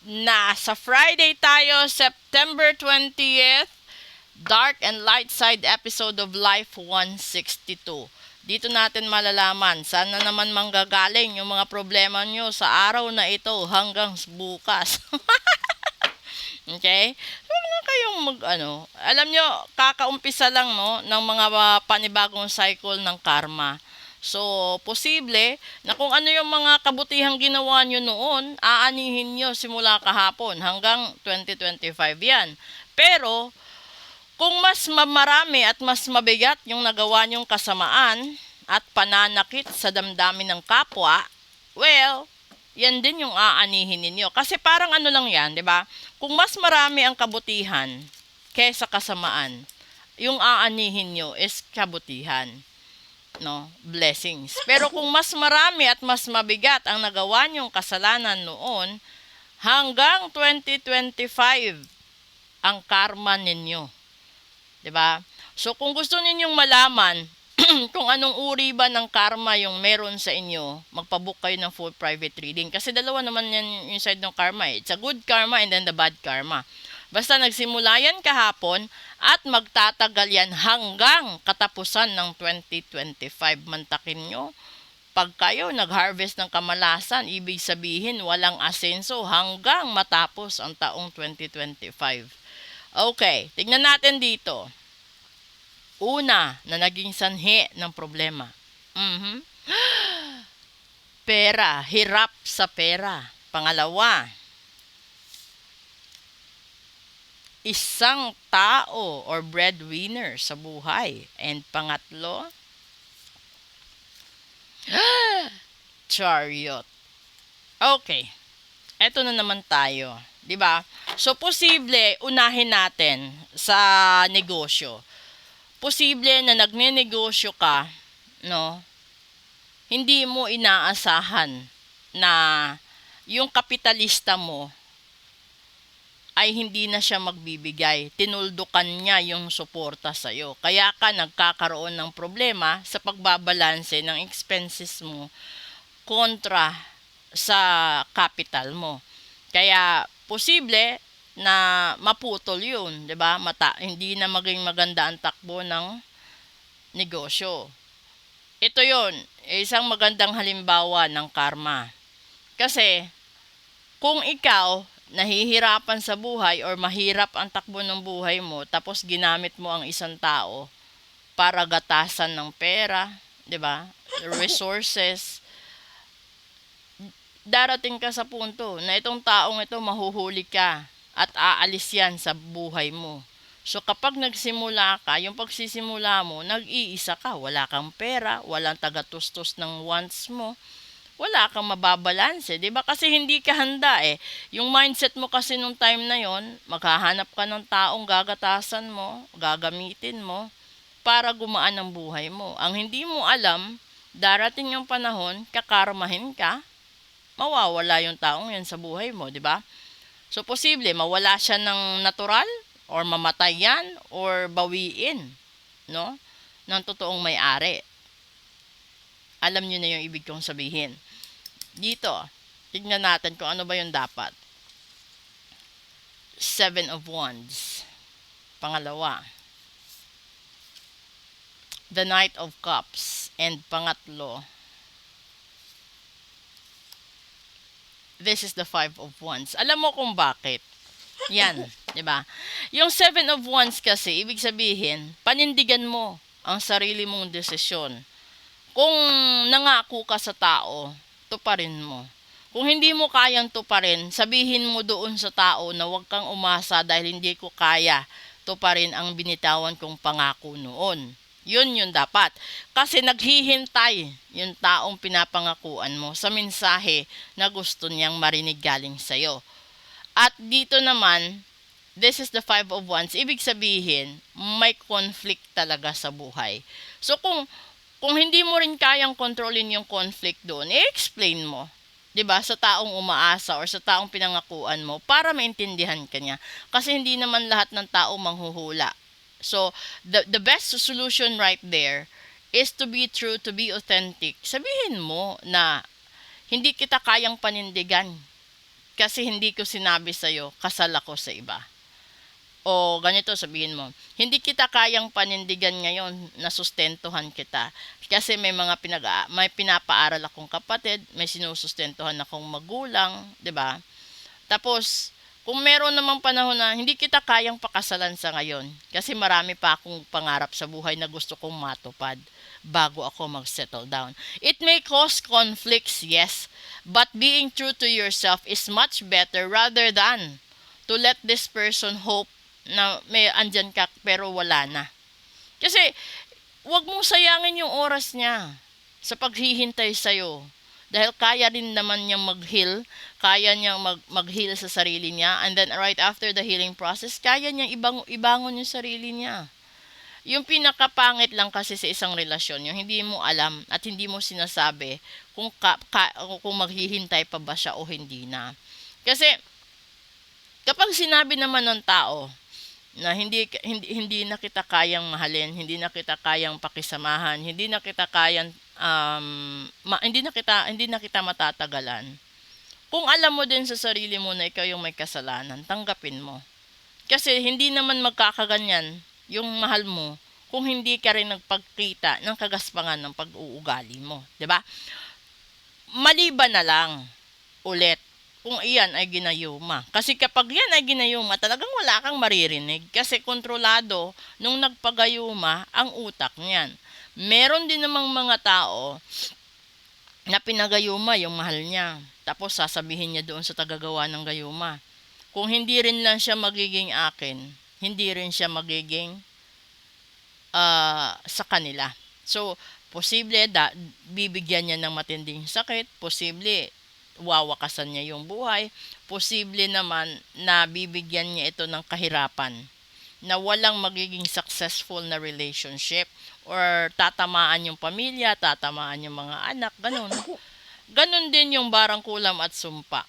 Nasa Friday tayo, September 20th, Dark and Light Side episode of Life 162. Dito natin malalaman, saan na naman manggagaling yung mga problema nyo sa araw na ito hanggang bukas. Okay? Huwag na kayong alam nyo, kakaumpisa lang no, ng mga panibagong cycle ng karma. So, posible na kung ano yung mga kabutihang ginawa nyo noon, aanihin nyo simula kahapon hanggang 2025 yan. Pero, kung mas marami at mas mabigat yung nagawa nyong kasamaan at pananakit sa damdamin ng kapwa, well, yan din yung aanihin ninyo. Kasi parang ano lang yan, di ba? Kung mas marami ang kabutihan kaysa kasamaan, yung aanihin nyo is kabutihan. No? Blessings. Pero kung mas marami at mas mabigat ang nagawa nyong kasalanan noon, hanggang 2025 ang karma ninyo. 'Di ba? So kung gusto ninyong malaman kung anong uri ba ng karma yung meron sa inyo, magpabook kayo ng full private reading. Kasi dalawa naman yan yung side ng karma. It's a good karma and then the bad karma. Basta nagsimula yan kahapon at magtatagal yan hanggang katapusan ng 2025. Mantakin nyo, pag kayo nag-harvest ng kamalasan, ibig sabihin walang asenso hanggang matapos ang taong 2025. Okay, tignan natin dito. Una na naging sanhi ng problema. Pera, hirap sa pera. Pangalawa, isang tao or breadwinner sa buhay. And pangatlo, chariot. Okay, eto na naman tayo. 'Di ba? So, posible, unahin natin sa negosyo. Posible na nagnenegosyo ka, no? Hindi mo inaasahan na yung kapitalista mo ay hindi na siya magbibigay. Tinuldukan niya yung suporta sa'yo. Kaya ka nagkakaroon ng problema sa pagbabalanse ng expenses mo kontra sa capital mo. Kaya posible na maputol yun, 'di ba? Hindi na maging maganda ang takbo ng negosyo. Ito 'yon, isang magandang halimbawa ng karma. Kasi kung ikaw nahihirapan sa buhay or mahirap ang takbo ng buhay mo tapos ginamit mo ang isang tao para gatasan ng pera, 'di ba? Resources, darating ka sa punto na itong taong ito mahuhuli ka at aalis yan sa buhay mo. So kapag nagsimula ka, yung pagsisimula mo, nag-iisa ka, wala kang pera, walang tagatustos ng wants mo, wala kang mababalanse, 'di ba? Kasi hindi ka handa eh. Yung mindset mo kasi nung time na yon, maghahanap ka ng taong gagatasan mo, gagamitin mo para gumaan ang buhay mo. Ang hindi mo alam, darating yung panahon, kakarmahin ka, mawawala yung taong yan sa buhay mo, 'di ba? So, posible, mawala siya ng natural, or mamatay yan, or bawiin, no? Ng totoong may-ari. Alam nyo na yung ibig kong sabihin. Dito, tignan natin kung ano ba yung dapat. 7 of Wands. Pangalawa, the Knight of Cups. And pangatlo, this is the 5 of Wands. Alam mo kung bakit? Yan, 'di ba? Yung 7 of Wands kasi, ibig sabihin, panindigan mo ang sarili mong desisyon. Kung nangako ka sa tao, tuparin mo. Kung hindi mo kayang tuparin, sabihin mo doon sa tao na huwag kang umasa dahil hindi ko kaya tuparin ang binitawan kong pangako noon. Yun yung dapat. Kasi naghihintay yung taong pinapangakuan mo sa mensahe na gusto niyang marinig galing sa'yo. At dito naman, this is the 5 of Wands. Ibig sabihin, may conflict talaga sa buhay. So kung hindi mo rin kayang kontrolin yung conflict doon, i-explain mo. 'Di ba? Sa taong umaasa or sa taong pinangakuan mo para maintindihan ka niya. Kasi hindi naman lahat ng tao manghuhula. So, the best solution right there is to be true, to be authentic. Sabihin mo na hindi kita kayang panindigan kasi hindi ko sinabi sa'yo, kasal ako sa iba. O ganito sabihin mo, hindi kita kayang panindigan ngayon na sustentuhan kita. Kasi may pinapaaral akong kapatid, may sinusustentuhan akong magulang, 'di ba? Tapos kung meron namang panahon na hindi kita kayang pakasalan sa ngayon kasi marami pa akong pangarap sa buhay na gusto kong matupad bago ako mag-settle down. It may cause conflicts, yes, but being true to yourself is much better rather than to let this person hope na may andyan ka pero wala na. Kasi wag mong sayangin yung oras niya sa paghihintay sa'yo. Dahil kaya rin naman niyang mag-heal, kaya niyang mag-heal sa sarili niya, and then right after the healing process, kaya niyang ibangon yung sarili niya. Yung pinakapangit lang kasi sa isang relasyon, yung hindi mo alam at hindi mo sinasabi kung maghihintay pa ba siya o hindi na. Kasi kapag sinabi naman ng tao na hindi na kita kayang mahalin, hindi na kita kayang pakisamahan, hindi na kita kayang hindi na kita matatagalan. Kung alam mo din sa sarili mo na ikaw yung may kasalanan, tanggapin mo. Kasi hindi naman magkakaganyan yung mahal mo kung hindi ka rin nagpagkita ng kagaspangan ng pag-uugali mo, 'di ba? Maliban na lang ulit kung iyan ay ginayuma. Kasi kapag yan ay ginayuma, talagang wala kang maririnig. Kasi kontrolado nung nagpagayuma ang utak niyan. Meron din namang mga tao na pinagayuma yung mahal niya. Tapos sasabihin niya doon sa tagagawa ng gayuma, kung hindi rin lang siya magiging akin, hindi rin siya magiging sa kanila. So, posible bibigyan niya ng matinding sakit, posible wawakasan niya yung buhay, posible naman na bibigyan niya ito ng kahirapan, na walang magiging successful na relationship, or tatamaan yung pamilya, tatamaan yung mga anak, ganun. Ganun din yung barangkulam at sumpa.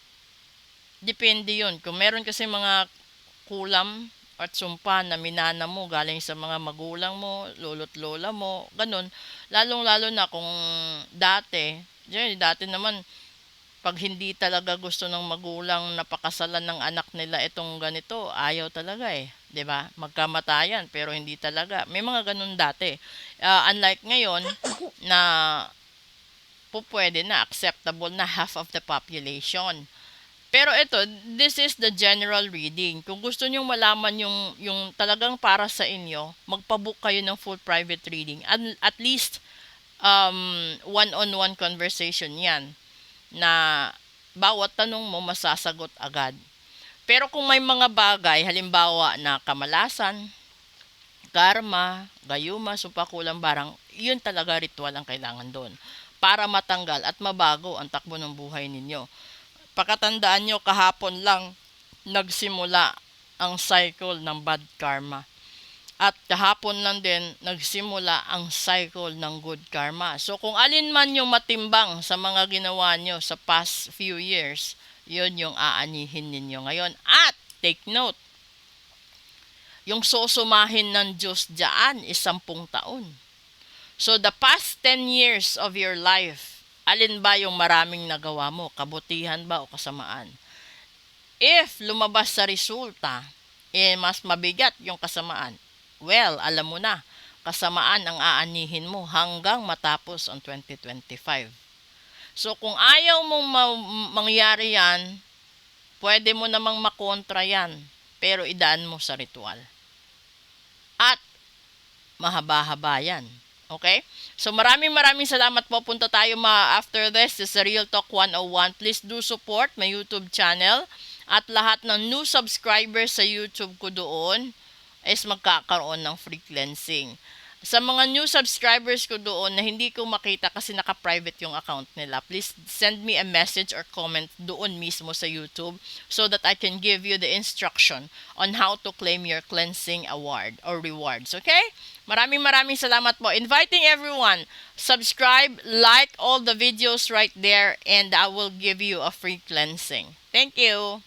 Depende yun. Kung meron kasi mga kulam at sumpa na minana mo galing sa mga magulang mo, lolo't lola mo, ganun. Lalong-lalo na kung dati naman, pag hindi talaga gusto ng magulang na pakasalan ng anak nila itong ganito, ayaw talaga 'di ba? Magkamatayan pero hindi talaga. May mga ganun dati. Unlike ngayon na pwede na, acceptable na half of the population. Pero ito, this is the general reading. Kung gusto niyo malaman yung talagang para sa inyo, magpa-book kayo ng full private reading. At least one-on-one conversation 'yan, na bawat tanong mo masasagot agad. Pero kung may mga bagay, halimbawa na kamalasan, karma, gayuma, sumpakulang barang, yun talaga ritual ang kailangan doon para matanggal at mabago ang takbo ng buhay ninyo. Pakatandaan nyo, kahapon lang nagsimula ang cycle ng bad karma. At kahapon lang din nagsimula ang cycle ng good karma. So kung alin man yung matimbang sa mga ginawa nyo sa past few years, yun yung aanihin ninyo ngayon. At take note, yung susumahin ng Diyos dyan is 10 taon. So the past 10 years of your life, alin ba yung maraming nagawa mo? Kabutihan ba o kasamaan? If lumabas sa resulta, mas mabigat yung kasamaan, well, alam mo na, kasamaan ang aanihin mo hanggang matapos ang 2025. So, kung ayaw mong mangyari yan, pwede mo namang makontra yan, pero idaan mo sa ritual. At mahaba-haba yan. Okay? So, maraming salamat po. Punta tayo after this. This is Real Talk 101. Please do support my YouTube channel. At lahat ng new subscribers sa YouTube ko doon is magkakaroon ng free cleansing. Sa mga new subscribers ko doon na hindi ko makita kasi naka-private yung account nila, please send me a message or comment doon mismo sa YouTube so that I can give you the instruction on how to claim your cleansing award or rewards. Okay? Maraming salamat po. Inviting everyone, subscribe, like all the videos right there, and I will give you a free cleansing. Thank you.